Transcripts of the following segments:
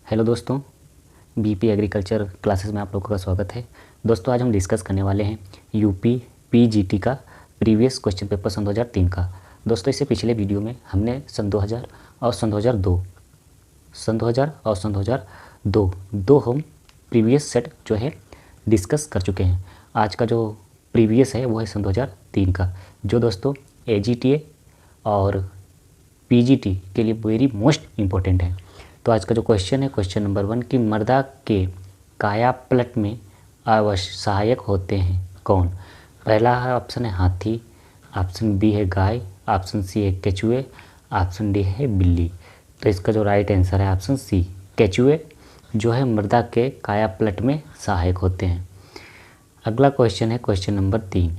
Hello दोस्तों, BP agriculture classes में आप लोगों का स्वागत है। दोस्तों आज हम डिस्कस करने वाले हैं यूपी पीजीटी का प्रीवियस क्वेश्चन पेपर सन 2003 का। दोस्तों इससे पिछले वीडियो में हमने सन 2000 और सन 2002 दो हम प्रीवियस सेट जो है डिस्कस कर चुके हैं। आज का जो प्रीवियस है वो है सन 2003 का, जो दोस्तों एजीटीए और पीजीटी के लिए वेरी मोस्ट इम्पोर्टेंट है। तो आज का जो क्वेश्चन है, क्वेश्चन नंबर 1 कि मृदा के काया पलट में अवश्य सहायक होते हैं कौन। पहला है ऑप्शन है हाथी, ऑप्शन बी है गाय, ऑप्शन सी है केचुए, ऑप्शन डी है बिल्ली। तो इसका जो राइट आंसर है ऑप्शन सी, केचुए जो है मृदा के काया पलट में सहायक होते हैं। अगला क्वेश्चन है क्वेश्चन नंबर 3।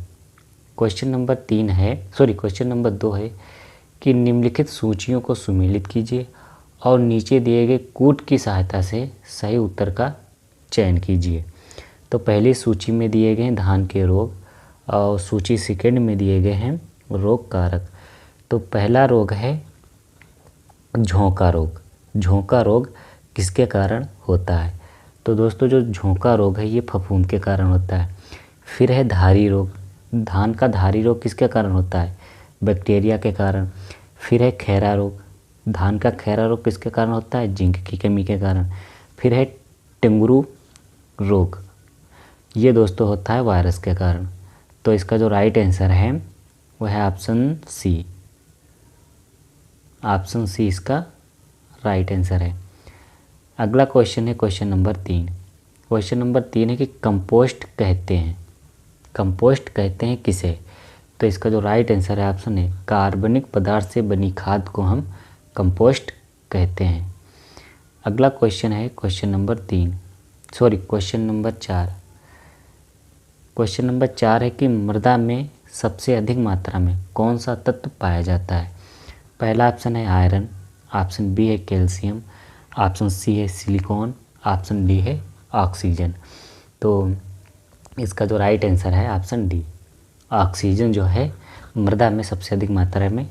क्वेश्चन नंबर 2 है कि निम्नलिखित सूचियों को सुमेलित कीजिए और नीचे दिए गए कूट की सहायता से सही उत्तर का चयन कीजिए। तो पहली सूची में दिए गए हैं धान के रोग और सूची सेकंड में दिए गए हैं रोग कारक। तो पहला रोग है झोंका रोग। झोंका रोग किसके कारण होता है? तो दोस्तों जो झोंका रोग है ये फफूंद के कारण होता है। फिर है धारी रोग। धान का धारी रोग किसके कारण होता है? बैक्टीरिया के कारण। फिर है खैरा रोग। धान का खैरा रोग किसके कारण होता है? जिंक की कमी के कारण। फिर है टेंगुरू रोग, ये दोस्तों होता है वायरस के कारण। तो इसका जो राइट आंसर है वो है ऑप्शन सी। ऑप्शन सी इसका राइट आंसर है। अगला क्वेश्चन है क्वेश्चन नंबर 3। क्वेश्चन नंबर 3 है कि कंपोस्ट कहते हैं किसे? तो इसका जो राइट आंसर है ऑप्शन है कार्बनिक पदार्थ से बनी खाद को हम कंपोस्ट कहते हैं। अगला क्वेश्चन है क्वेश्चन नंबर 4। क्वेश्चन नंबर 4 है कि मृदा में सबसे अधिक मात्रा में कौन सा तत्व पाया जाता है? पहला ऑप्शन है आयरन, ऑप्शन बी है कैल्शियम, ऑप्शन सी है सिलिकॉन, ऑप्शन डी है ऑक्सीजन। तो इसका जो राइट आंसर है ऑप्शन डी, ऑक्सीजन जो है मृदा में सबसे अधिक मात्रा में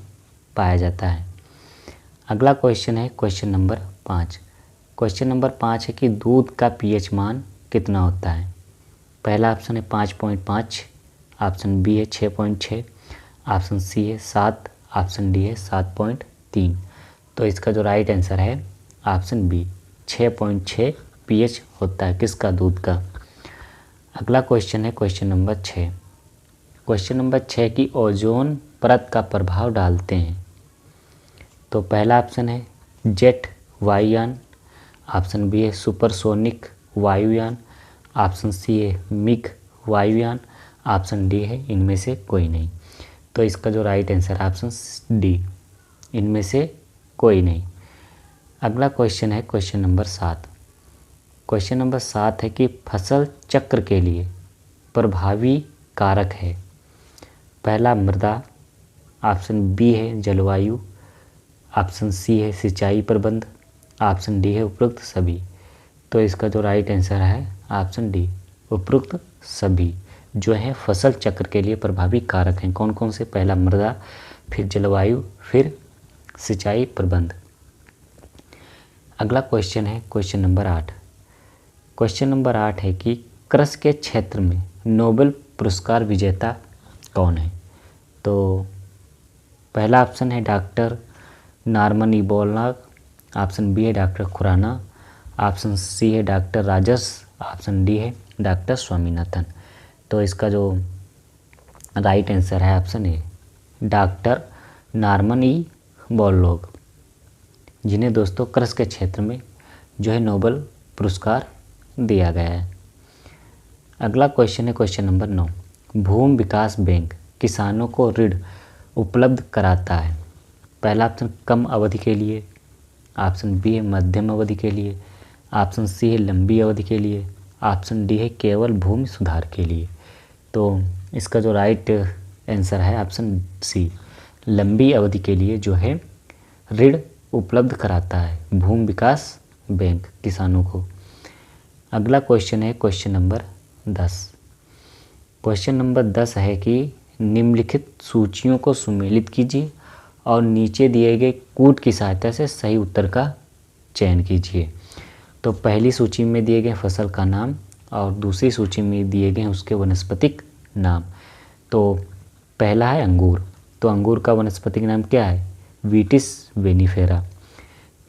पाया जाता है। अगला क्वेश्चन है क्वेश्चन नंबर 5। क्वेश्चन नंबर 5 है कि दूध का पीएच मान कितना होता है? पहला ऑप्शन है 5.5, ऑप्शन बी है 6.6, ऑप्शन सी है 7, ऑप्शन डी है 7.3। तो इसका जो राइट आंसर है ऑप्शन बी, 6.6 पीएच होता है किसका? दूध का। अगला क्वेश्चन है क्वेश्चन नंबर 6। क्वेश्चन नंबर 6 की ओजोन परत का प्रभाव डालते हैं। तो पहला ऑप्शन है जेट वायुयान, ऑप्शन बी है सुपरसोनिक वायुयान, ऑप्शन सी है मिग वायुयान, ऑप्शन डी है इनमें से कोई नहीं। तो इसका जो राइट आंसर है ऑप्शन डी, इनमें से कोई नहीं। अगला क्वेश्चन है क्वेश्चन नंबर 7। क्वेश्चन नंबर 7 है कि फसल चक्र के लिए प्रभावी कारक है। पहला मृदा, ऑप्शन बी है जलवायु, ऑप्शन सी है सिंचाई प्रबंध, ऑप्शन डी है उपरोक्त सभी। तो इसका जो राइट आंसर है ऑप्शन डी, उपरोक्त सभी जो है फसल चक्र के लिए प्रभावी कारक हैं। कौन कौन से? पहला मृदा, फिर जलवायु, फिर सिंचाई प्रबंध। अगला क्वेश्चन है क्वेश्चन नंबर 8। क्वेश्चन नंबर 8 है कि कृषि के क्षेत्र में नोबेल पुरस्कार विजेता कौन है? तो पहला ऑप्शन है doctor Norman E Borlaug, option B है डॉक्टर खुराना, ऑप्शन सी है डॉक्टर राजस, ऑप्शन डी है डॉक्टर स्वामीनाथन। तो इसका जो राइट आंसर है option A, doctor Norman E Borlaug, जिन्हें दोस्तों कृषि के क्षेत्र में जो है नोबेल पुरस्कार दिया गया है। अगला क्वेश्चन है क्वेश्चन नंबर 9। भूमि विकास बैंक किसानों को ऋण उपलब्ध कराता है। पहला ऑप्शन कम अवधि के लिए, ऑप्शन बी है मध्यम अवधि के लिए, ऑप्शन सी है लंबी अवधि के लिए, ऑप्शन डी है केवल भूमि सुधार के लिए। तो इसका जो राइट आंसर है ऑप्शन सी, लंबी अवधि के लिए जो है ऋण उपलब्ध कराता है भूमि विकास बैंक किसानों को। अगला क्वेश्चन है क्वेश्चन नंबर 10। क्वेश्चन नंबर 10 है कि निम्नलिखित सूचियों को सुमेलित कीजिए और नीचे दिए गए कूट की सहायता से सही उत्तर का चयन कीजिए। तो पहली सूची में दिए गए फसल का नाम और दूसरी सूची में दिए गए उसके वनस्पतिक नाम। तो पहला है अंगूर, तो अंगूर का वनस्पतिक नाम क्या है? विटिस विनिफेरा।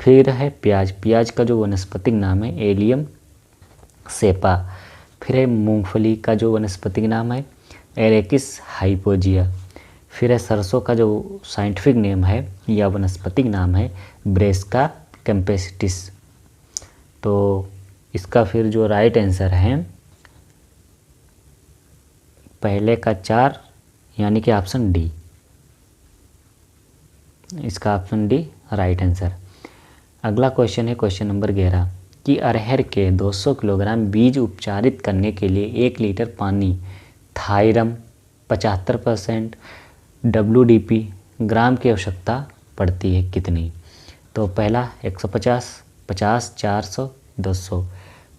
फिर है प्याज, प्याज का जो वनस्पतिक नाम है एलियम सेपा। फिर है मूंगफली का जो वनस्पतिक नाम है एरेकिस हाइपोजिया। फिर है सरसों का जो साइंटिफिक नेम है या वनस्पतिक नाम है ब्रेस्का कैम्पेसिटिस। तो इसका फिर जो राइट आंसर है पहले का 4 यानी कि ऑप्शन डी, इसका ऑप्शन डी राइट आंसर। अगला क्वेश्चन है क्वेश्चन नंबर 11 कि अरहर के 200 किलोग्राम बीज उपचारित करने के लिए 1 लीटर पानी थायरम 75% WDP ग्राम की आवश्यकता पड़ती है कितनी? तो पहला 150, 50, 400, 200।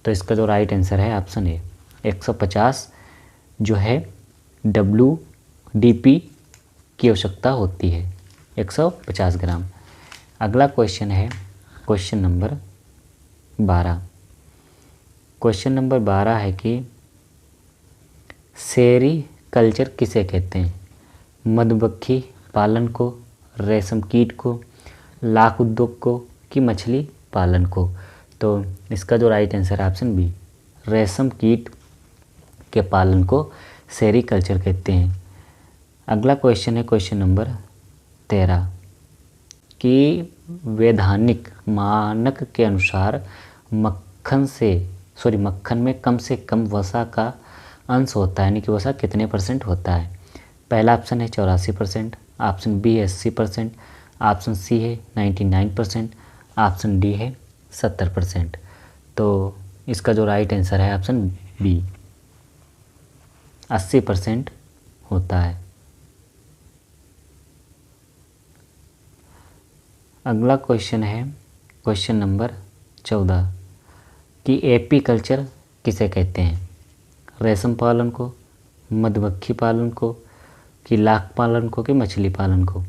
तो इसका जो राइट आंसर है ऑप्शन ए 150 जो है WDP की आवश्यकता होती है 150 ग्राम। अगला क्वेश्चन है क्वेश्चन नंबर 12। क्वेश्चन नंबर 12 है कि सेरी कल्चर किसे कहते हैं? मधुमक्खी पालन को, रेशम कीट को, लाख उद्योग को कि मछली पालन को? तो इसका जो राइट आंसर है ऑप्शन बी, रेशम कीट के पालन को सेरी कल्चर कहते हैं। अगला क्वेश्चन है क्वेश्चन नंबर 13 कि वैधानिक मानक के अनुसार मक्खन में कम से कम वसा का अंश होता है, यानी कि वसा कितने % होता है? पहला ऑप्शन है 84%, ऑप्शन बी है 80%, ऑप्शन सी है 99%, ऑप्शन डी है 70%। तो इसका जो राइट आंसर है ऑप्शन बी 80% होता है। अगला क्वेश्चन है क्वेश्चन नंबर 14 कि एपी कल्चर किसे कहते हैं? रेशम पालन को, मधुमक्खी पालन को कि लाख पालन को कि मछली पालन को?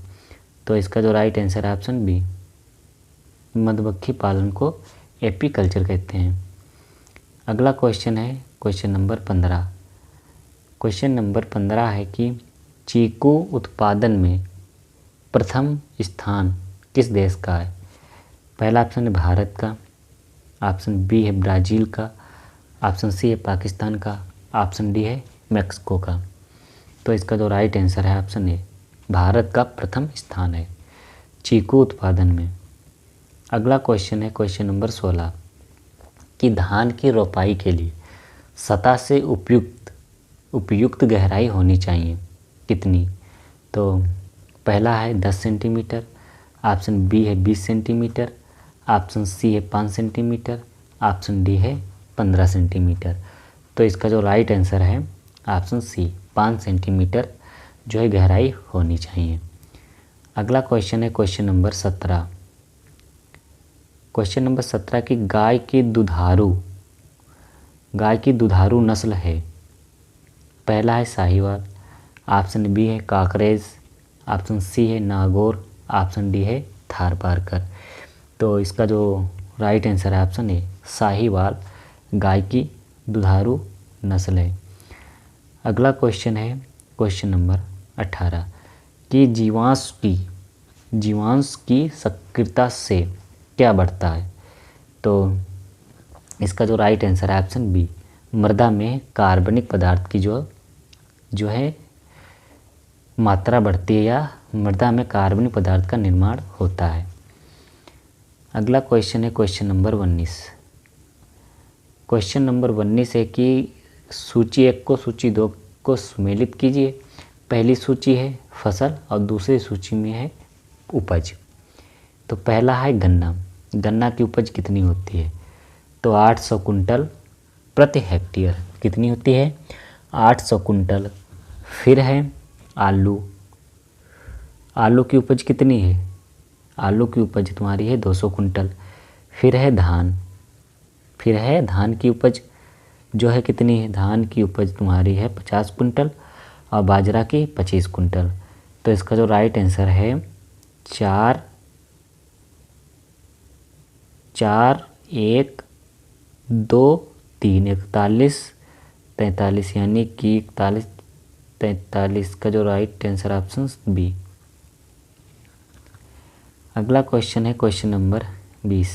तो इसका जो राइट आंसर है ऑप्शन बी, मधुमक्खी पालन को एपी कल्चर कहते हैं। अगला क्वेश्चन है क्वेश्चन नंबर 15। क्वेश्चन नंबर 15 है कि चीकू उत्पादन में प्रथम स्थान किस देश का है? पहला ऑप्शन है भारत का, ऑप्शन बी है ब्राज़ील का, ऑप्शन सी है पाकिस्तान का, ऑप्शन डी है मैक्सिको का। तो इसका जो राइट आंसर है ऑप्शन ए, भारत का प्रथम स्थान है चीकू उत्पादन में। अगला क्वेश्चन है क्वेश्चन नंबर 16 कि धान की रोपाई के लिए सतह से उपयुक्त गहराई होनी चाहिए कितनी? तो पहला है 10 सेंटीमीटर, ऑप्शन बी है 20 सेंटीमीटर, ऑप्शन सी है 5 सेंटीमीटर, ऑप्शन डी है 15 सेंटीमीटर। तो इसका जो राइट आंसर है ऑप्शन सी 5 सेंटीमीटर जो है गहराई होनी चाहिए। अगला क्वेश्चन है क्वेश्चन नंबर 17। क्वेश्चन नंबर 17 की गाय की दुधारू नस्ल है? पहला है साहिवाल, ऑप्शन बी है काकरेज, ऑप्शन सी है नागौर, ऑप्शन डी है थारपारकर। तो इसका जो राइट आंसर है ऑप्शन ए, साहिवाल गाय की दुधारू नस्ल है। अगला क्वेश्चन है क्वेश्चन नंबर 18 कि जीवांश की सक्रियता से क्या बढ़ता है? तो इसका जो राइट आंसर है ऑप्शन बी, मृदा में कार्बनिक पदार्थ की जो है मात्रा बढ़ती है या मृदा में कार्बनिक पदार्थ का निर्माण होता है। अगला क्वेश्चन है क्वेश्चन नंबर 19। क्वेश्चन नंबर 19 है कि सूची 1 को सूची 2 को सम्मिलित कीजिए। पहली सूची है फसल और दूसरी सूची में है उपज। तो पहला है गन्ना की उपज कितनी होती है? तो 800 कुंटल प्रति हेक्टेयर कितनी होती है? 800 कुंटल। फिर है आलू की उपज कितनी है? आलू की उपज तुम्हारी है 200 कुंटल। फिर है धान की उपज जो है कितनी है? धान की उपज तुम्हारी है 50 कुंटल और बाजरा की 25 कुंटल। तो इसका जो राइट आंसर है 4, 1, 2 3 41 43 यानी कि 41 43 का जो राइट आंसर ऑप्शन बी। अगला क्वेश्चन है क्वेश्चन नंबर 20।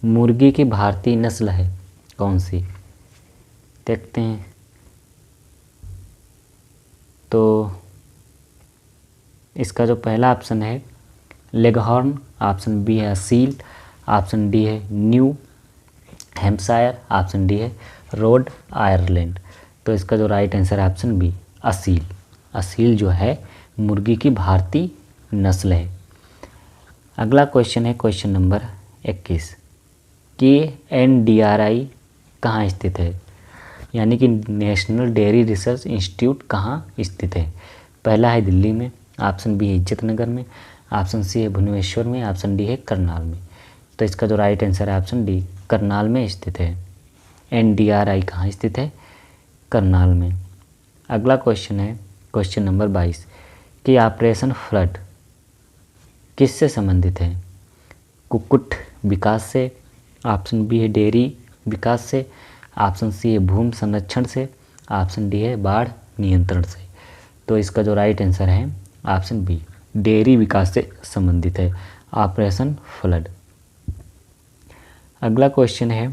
मुर्गी की भारतीय नस्ल है कौन सी? देखते हैं। तो इसका जो पहला ऑप्शन है लेगहॉर्न, ऑप्शन बी है असील, ऑप्शन डी है न्यू हैम्पशायर, ऑप्शन डी है रोड आयरलैंड। तो इसका जो राइट आंसर है ऑप्शन बी असील। असील जो है मुर्गी की भारतीय नस्ल है। अगला क्वेश्चन है क्वेश्चन नंबर 21 कि NDRI कहाँ स्थित है, यानी कि नेशनल डेयरी रिसर्च इंस्टीट्यूट कहाँ स्थित है? पहला है दिल्ली में, ऑप्शन बी है इज्जत नगर में, ऑप्शन सी है भुवनेश्वर में, ऑप्शन डी है करनाल में। तो इसका जो राइट आंसर है ऑप्शन डी करनाल में स्थित है। NDRI कहाँ स्थित है? करनाल में। अगला क्वेश्चन है क्वेश्चन नंबर 22 कि ऑपरेशन फ्लड किससे संबंधित है? कुक्कुट विकास से, ऑप्शन बी है डेयरी विकास से, ऑप्शन सी है भूमि संरक्षण से, ऑप्शन डी है बाढ़ नियंत्रण से। तो इसका जो राइट आंसर है ऑप्शन बी डेयरी विकास से संबंधित है ऑपरेशन फ्लड। अगला क्वेश्चन है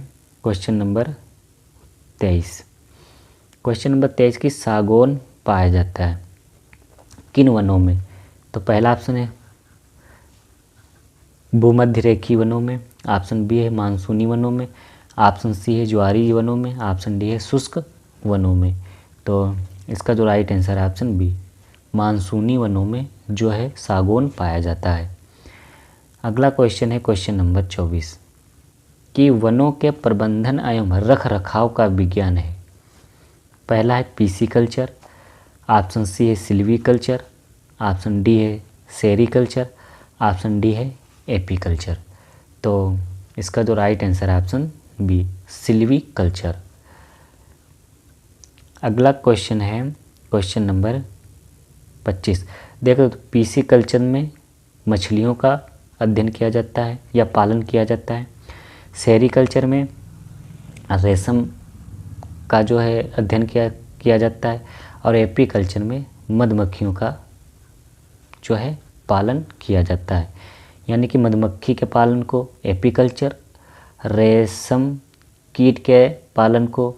क्वेश्चन नंबर 23। क्वेश्चन नंबर 23 की सागौन पाया जाता है किन वनों में? तो पहला ऑप्शन है भूमध्य रेखीय वनों में, ऑप्शन बी है मानसूनी वनों में, ऑप्शन सी है ज्वारी वनों में, ऑप्शन डी है शुष्क वनों में। तो इसका जो राइट आंसर है ऑप्शन बी मानसूनी वनों में जो है सागौन पाया जाता है। अगला क्वेश्चन है क्वेश्चन नंबर 24 कि वनों के प्रबंधन एवं रख रखाव का विज्ञान है। पहला है पीसीकल्चर, ऑप्शन सी है सिल्वीकल्चर, ऑप्शन डी है सेरीकल्चर, ऑप्शन डी है एपीकल्चर। तो इसका जो राइट आंसर है ऑप्शन बी सिल्वीकल्चर। अगला क्वेश्चन है क्वेश्चन नंबर 25। देखो पीसी कल्चर में मछलियों का अध्ययन किया जाता है या पालन किया जाता है, सेरीकल्चर में रेशम का जो है अध्ययन किया जाता है, और एपीकल्चर में मधुमक्खियों का जो है पालन किया जाता है। यानी कि मधुमक्खी के पालन को एपीकल्चर, रेशम कीट के पालन को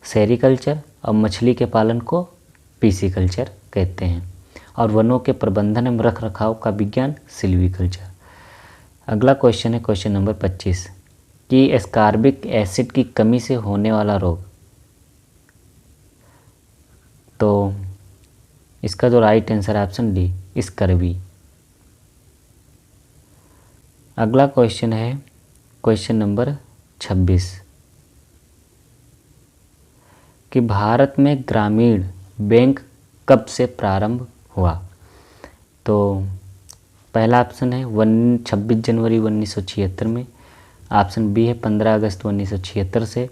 सेरीकल्चर और मछली के पालन को पीसीकल्चर कहते हैं, और वनों के प्रबंधन एवं रख रखाव का विज्ञान सिल्वीकल्चर। अगला क्वेश्चन है क्वेश्चन नंबर 25 कि एस्कॉर्बिक एसिड की कमी से होने वाला रोग। तो इसका जो राइट आंसर है ऑप्शन डी स्कर्वी। अगला क्वेश्चन है क्वेश्चन नंबर 26 कि भारत में ग्रामीण बैंक कब से प्रारंभ हुआ? तो पहला ऑप्शन है 26 जनवरी 1976 में, ऑप्शन बी है 15 अगस्त 1976 से,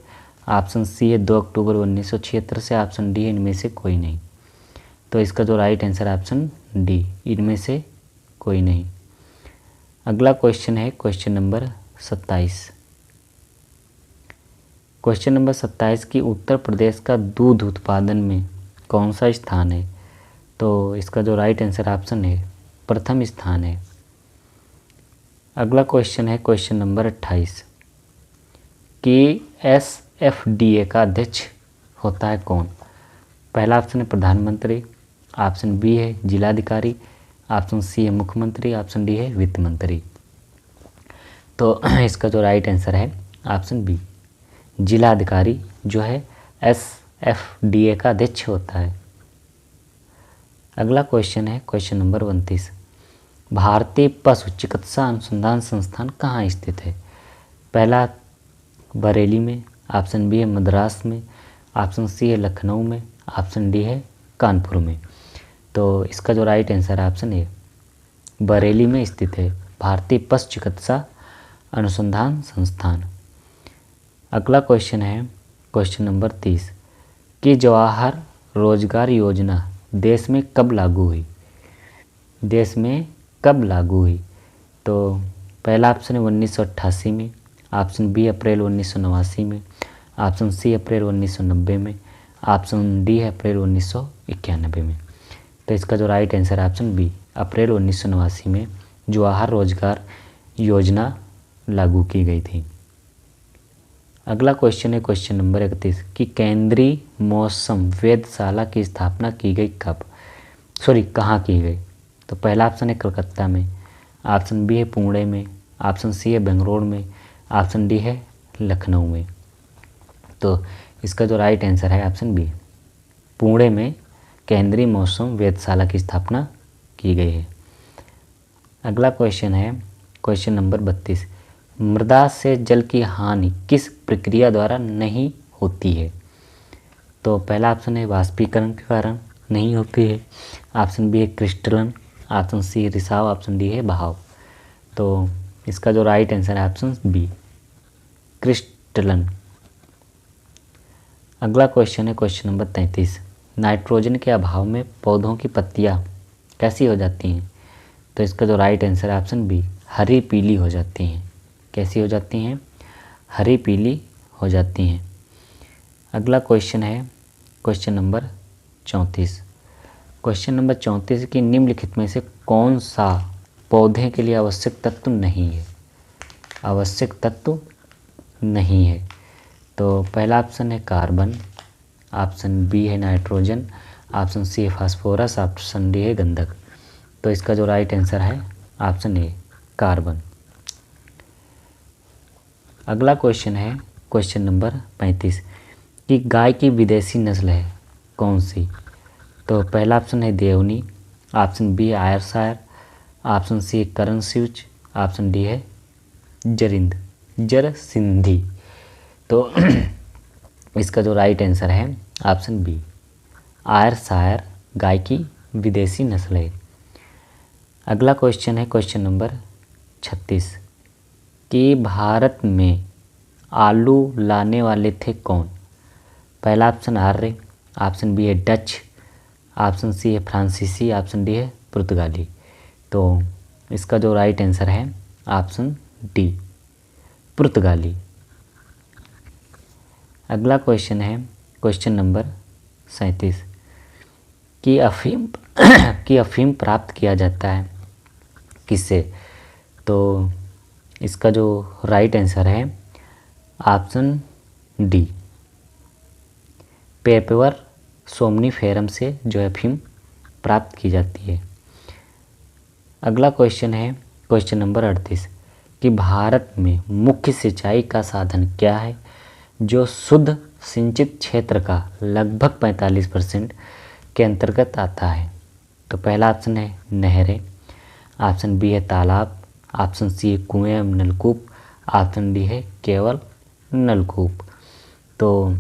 ऑप्शन सी है 2 अक्टूबर 1976 से, ऑप्शन डी है इनमें से कोई नहीं। तो इसका जो राइट आंसर है ऑप्शन डी इनमें से कोई नहीं। अगला क्वेश्चन है क्वेश्चन नंबर 27। क्वेश्चन नंबर 27 की उत्तर प्रदेश का दूध उत्पादन में कौन सा स्थान है? तो इसका जो राइट आंसर ऑप्शन है प्रथम स्थान है। अगला क्वेश्चन है क्वेश्चन नंबर 28 कि SFDA का अध्यक्ष होता है कौन? पहला ऑप्शन है प्रधानमंत्री, ऑप्शन बी है जिलाधिकारी, ऑप्शन सी है मुख्यमंत्री, ऑप्शन डी है वित्त मंत्री। तो इसका जो राइट आंसर है ऑप्शन बी जिलाधिकारी जो है SFDA का अध्यक्ष होता है। अगला क्वेश्चन है क्वेश्चन नंबर 29 भारतीय पशु चिकित्सा अनुसंधान संस्थान कहाँ स्थित है? पहला बरेली में, ऑप्शन बी है मद्रास में, ऑप्शन सी है लखनऊ में, ऑप्शन डी है कानपुर में। तो इसका जो राइट आंसर है ऑप्शन ए बरेली में स्थित है भारतीय पशु चिकित्सा अनुसंधान संस्थान। अगला क्वेश्चन है क्वेश्चन नंबर 30 कि जवाहर रोजगार योजना देश में कब लागू हुई? देश में कब लागू हुई? तो पहला ऑप्शन है 1988 में, ऑप्शन बी अप्रैल 1989 में, ऑप्शन सी अप्रैल 1990 में, ऑप्शन डी है अप्रैल 1991 में। तो इसका जो राइट आंसर है ऑप्शन बी अप्रैल 1989 में जवाहर रोजगार योजना लागू की गई थी। अगला क्वेश्चन है क्वेश्चन नंबर 31 कि केंद्रीय मौसम वेधशाला की स्थापना की गई कहाँ की गई। तो पहला ऑप्शन है कलकत्ता में, ऑप्शन बी है पुणे में, ऑप्शन सी है बेंगलुरु में, ऑप्शन डी है लखनऊ में। तो इसका जो राइट आंसर है ऑप्शन बी पुणे में केंद्रीय मौसम वेधशाला की स्थापना की गई है। अगला क्वेश्चन है क्वेश्चन नंबर 32 मृदा से जल की हानि किस प्रक्रिया द्वारा नहीं होती है। तो पहला ऑप्शन है वाष्पीकरण के कारण नहीं होती है, ऑप्शन बी है क्रिस्टलन, ऑप्शन सी रिसाव, ऑप्शन डी है बहाव। तो इसका जो राइट आंसर है ऑप्शन बी क्रिस्टलन। अगला क्वेश्चन है क्वेश्चन नंबर 33 नाइट्रोजन के अभाव में पौधों की पत्तियां कैसी हो जाती हैं। तो इसका जो राइट आंसर है ऑप्शन बी हरी पीली हो जाती हैं। कैसी हो जाती हैं? हरी पीली हो जाती हैं। अगला क्वेश्चन है क्वेश्चन नंबर 34। क्वेश्चन नंबर 34 की निम्नलिखित में से कौन सा पौधे के लिए आवश्यक तत्व नहीं है। आवश्यक तत्व नहीं है। तो पहला ऑप्शन है कार्बन, ऑप्शन बी है नाइट्रोजन, ऑप्शन सी है फास्फोरस, ऑप्शन डी है गंधक। तो इसका जो राइट आंसर है ऑप्शन ए कार्बन। अगला क्वेश्चन है क्वेश्चन नंबर 35 कि गाय की विदेशी नस्ल है कौन सी। तो पहला ऑप्शन है देवनी, ऑप्शन बी है आयरशायर, ऑप्शन सी है करण सिंध, ऑप्शन डी है जरसिंधी। तो इसका जो राइट आंसर है ऑप्शन बी आयरशायर गाय की विदेशी नस्ल है। अगला क्वेश्चन है क्वेश्चन नंबर 36 कि भारत में आलू लाने वाले थे कौन। पहला ऑप्शन आर्य, ऑप्शन बी है डच, ऑप्शन सी है फ्रांसीसी, ऑप्शन डी है पुर्तगाली। तो इसका जो राइट आंसर है ऑप्शन डी पुर्तगाली। अगला क्वेश्चन है क्वेश्चन नंबर 37 कि अफीम प्राप्त किया जाता है किससे। तो इसका जो राइट आंसर है ऑप्शन डी पेपर सोमनीफेरम से जो है अफीम प्राप्त की जाती है। अगला क्वेश्चन है क्वेश्चन नंबर 38 कि भारत में मुख्य सिंचाई का साधन क्या है जो शुद्ध सिंचित क्षेत्र का लगभग 45% के अंतर्गत आता है। तो पहला ऑप्शन है नहरें, ऑप्शन बी है तालाब, ऑप्शन सी है कुएं एवं नलकूप, ऑप्शन डी है केवल नलकूप। तो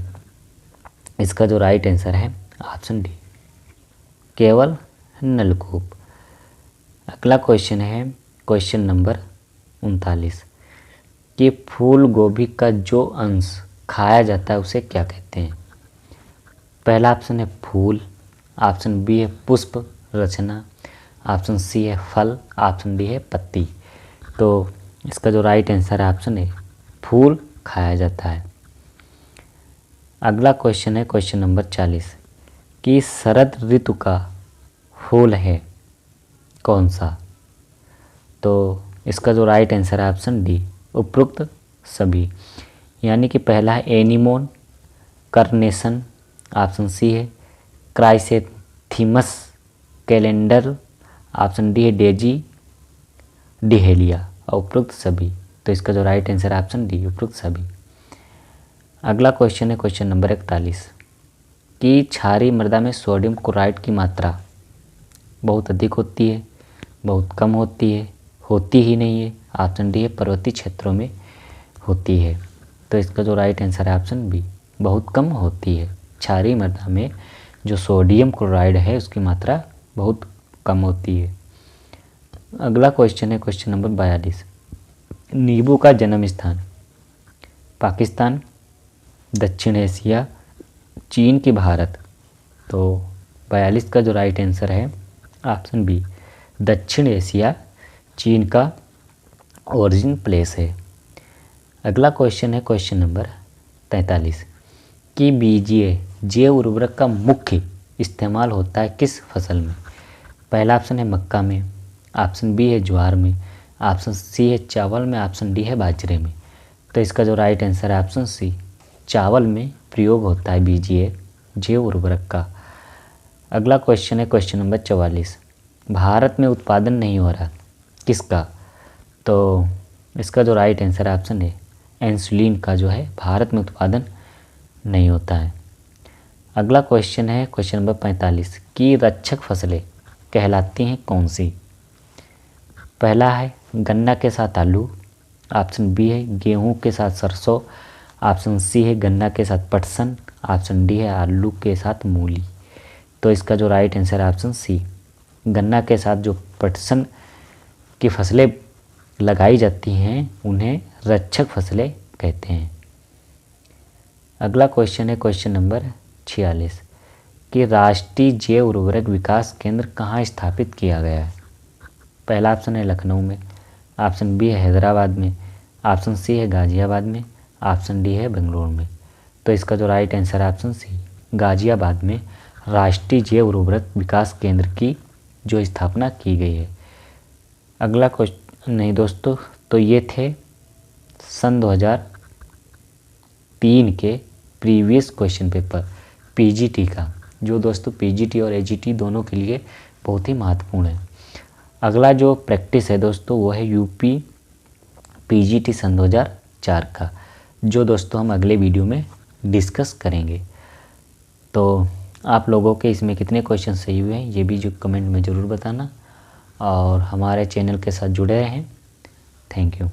इसका जो राइट आंसर है ऑप्शन डी केवल नलकूप। अगला क्वेश्चन है क्वेश्चन नंबर 39 कि फूल गोभी का जो अंश खाया जाता है उसे क्या कहते हैं। पहला ऑप्शन है फूल, ऑप्शन बी है पुष्प रचना, ऑप्शन सी है फल, ऑप्शन डी है पत्ती। तो इसका जो राइट आंसर है ऑप्शन ए फूल खाया जाता है। अगला क्वेश्चन है क्वेश्चन नंबर 40 कि शरद ऋतु का फूल है कौन सा। तो इसका जो राइट आंसर है ऑप्शन डी उपरोक्त सभी, यानी कि पहला है एनीमोन, कार्नेशन, ऑप्शन सी है क्राइसेंथेमस कैलेंडर, ऑप्शन डी है डेजी डिहेलिया और उपरोक्त सभी। तो इसका जो राइट आंसर है ऑप्शन डी उपरोक्त सभी। अगला क्वेश्चन है क्वेश्चन नंबर 41 कि क्षारीय मृदा में सोडियम क्लोराइड की मात्रा बहुत अधिक होती है, बहुत कम होती है, होती ही नहीं है। ऑप्शन डी है पर्वतीय क्षेत्रों में होती है। तो इसका जो राइट आंसर है ऑप्शन बी बहुत कम होती है। क्षारीय मृदा में जो सोडियम क्लोराइड है उसकी मात्रा बहुत कम होती है। अगला क्वेश्चन है क्वेश्चन नंबर 42 नींबू का जन्म स्थान पाकिस्तान, दक्षिण एशिया, चीन की भारत। तो 42 का जो राइट आंसर है ऑप्शन बी दक्षिण एशिया, चीन का ओरिजिन प्लेस है। अगला क्वेश्चन है क्वेश्चन नंबर 43 कि बीजीए जैव उर्वरक का मुख्य इस्तेमाल होता है किस फसल में। पहला ऑप्शन है मक्का में, ऑप्शन बी है ज्वार में, ऑप्शन सी है चावल में, ऑप्शन डी है बाजरे में। तो इसका जो राइट आंसर है ऑप्शन सी, चावल में प्रयोग होता है बीजीए जैव उर्वरक का। अगला क्वेश्चन है क्वेश्चन नंबर 44 भारत में उत्पादन नहीं हो रहा किसका। तो इसका जो राइट आंसर है ऑप्शन है इंसुलिन का जो है भारत में उत्पादन नहीं होता है। अगला क्वेश्चन है क्वेश्चन नंबर 45 कि रक्षक फसलें कहलाती हैं कौन सी। पहला है गन्ना के साथ आलू, ऑप्शन बी है गेहूं के साथ सरसों, ऑप्शन सी है गन्ना के साथ पटसन, ऑप्शन डी है आलू के साथ मूली। तो इसका जो राइट आंसर है ऑप्शन सी, गन्ना के साथ जो पटसन की फसलें लगाई जाती हैं उन्हें रक्षक फसलें कहते हैं। अगला क्वेश्चन है क्वेश्चन नंबर 46 कि राष्ट्रीय जैव उर्वरक विकास केंद्र कहाँ स्थापित किया गया है। पहला ऑप्शन है लखनऊ में, ऑप्शन बी है हैदराबाद में, ऑप्शन सी है गाज़ियाबाद में, ऑप्शन डी है बेंगलुरु में। तो इसका जो राइट आंसर है ऑप्शन सी, गाज़ियाबाद में राष्ट्रीय जैव उर्वरक विकास केंद्र की जो स्थापना की गई है। अगला क्वेश्चन नहीं दोस्तों, तो ये थे सन 2003 के प्रीवियस क्वेश्चन पेपर पीजीटी का, जो दोस्तों पीजीटी और एजीटी दोनों के लिए बहुत ही महत्वपूर्ण है। अगला जो प्रैक्टिस है दोस्तों वो है यूपी पीजीटी सन 2004 का, जो दोस्तों हम अगले वीडियो में डिस्कस करेंगे। तो आप लोगों के इसमें कितने क्वेश्चन सही हुए हैं ये भी जो कमेंट में ज़रूर बताना, और हमारे चैनल के साथ जुड़े रहें। Thank you.